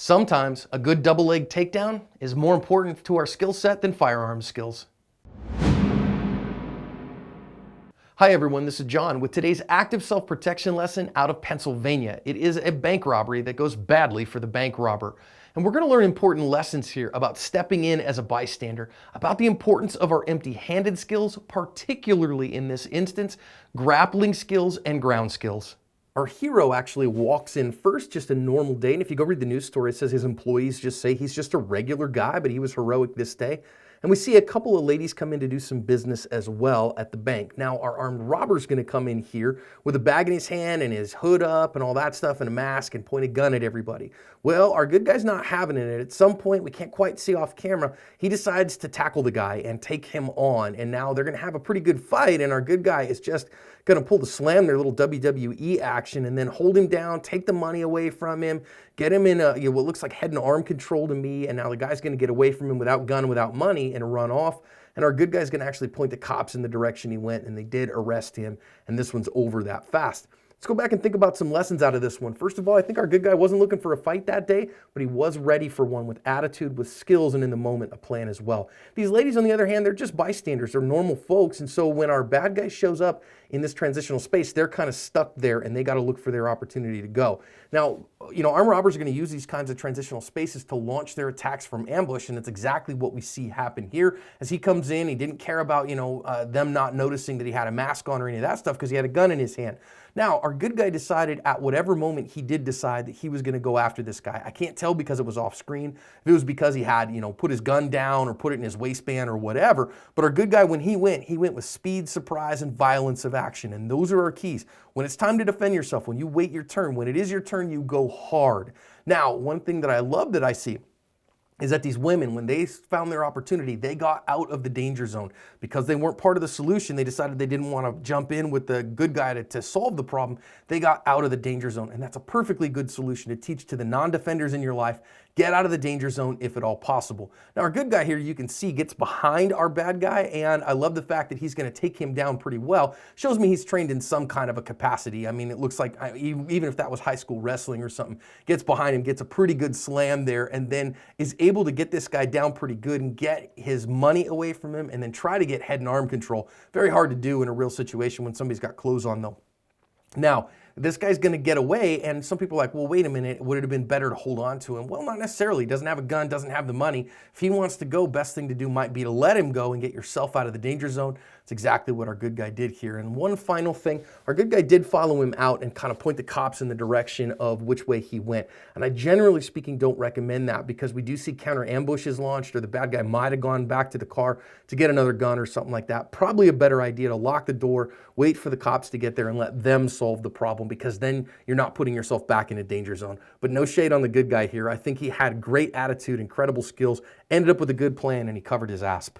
Sometimes a good double leg takedown is more important to our skill set than firearms skills. Hi everyone, this is John with today's active self-protection lesson out of Pennsylvania. It is a bank robbery that goes badly for the bank robber. And we're going to learn important lessons here about stepping in as a bystander, about the importance of our empty-handed skills, particularly in this instance, grappling skills and ground skills. Our hero actually walks in first, just a normal day. And if you go read the news story, it says his employees just say he's just a regular guy, but he was heroic this day. And we see a couple of ladies come in to do some business as well at the bank. Now, our armed robber's going to come in here with a bag in his hand and his hood up and all that stuff and a mask and point a gun at everybody. Well, our good guy's not having it. At some point, we can't quite see off camera, he decides to tackle the guy and take him on. And now they're going to have a pretty good fight. And our good guy is just going to pull the slam, their little WWE action, and then hold him down, take the money away from him, get him in what looks like head and arm control to me. And now the guy's going to get away from him without gun, without money, and run off. And our good guy's going to actually point the cops in the direction he went, and they did arrest him. And this one's over that fast. Let's go back and think about some lessons out of this one. First of all, I think our good guy wasn't looking for a fight that day, but he was ready for one with attitude, with skills, and in the moment, a plan as well. These ladies, on the other hand, they're just bystanders. They're normal folks. And so when our bad guy shows up in this transitional space, they're kind of stuck there, and they got to look for their opportunity to go. Now, armed robbers are going to use these kinds of transitional spaces to launch their attacks from ambush, and that's exactly what we see happen here. As he comes in, he didn't care about, them not noticing that he had a mask on or any of that stuff because he had a gun in his hand. Now, our good guy decided at whatever moment he did decide that he was going to go after this guy. I can't tell because it was off screen, if it was because he had, put his gun down or put it in his waistband or whatever. But our good guy, when he went with speed, surprise, and violence of action. And those are our keys. When it's time to defend yourself, when you wait your turn, when it is your turn, you go hard. Now, one thing that I love that I see is that these women, when they found their opportunity, they got out of the danger zone. Because they weren't part of the solution, they decided they didn't want to jump in with the good guy to solve the problem. They got out of the danger zone. And that's a perfectly good solution to teach to the non-defenders in your life. Get out of the danger zone if at all possible. Now, our good guy here, you can see, gets behind our bad guy, and I love the fact that he's going to take him down pretty well. Shows me he's trained in some kind of a capacity. I mean, it looks like, even if that was high school wrestling or something, gets behind him, gets a pretty good slam there, and then is able to get this guy down pretty good and get his money away from him, and then try to get head and arm control. Very hard to do in a real situation when somebody's got clothes on, though. Now, this guy's going to get away, and some people are like, well, wait a minute, would it have been better to hold on to him? Well, not necessarily. He doesn't have a gun, doesn't have the money. If he wants to go, best thing to do might be to let him go and get yourself out of the danger zone. That's exactly what our good guy did here. And one final thing, our good guy did follow him out and kind of point the cops in the direction of which way he went. And I generally speaking don't recommend that because we do see counter ambushes launched, or the bad guy might have gone back to the car to get another gun or something like that. Probably a better idea to lock the door, wait for the cops to get there, and let them solve the problem, because then you're not putting yourself back in a danger zone. But no shade on the good guy here. I think he had great attitude, incredible skills, ended up with a good plan, and he covered his asp.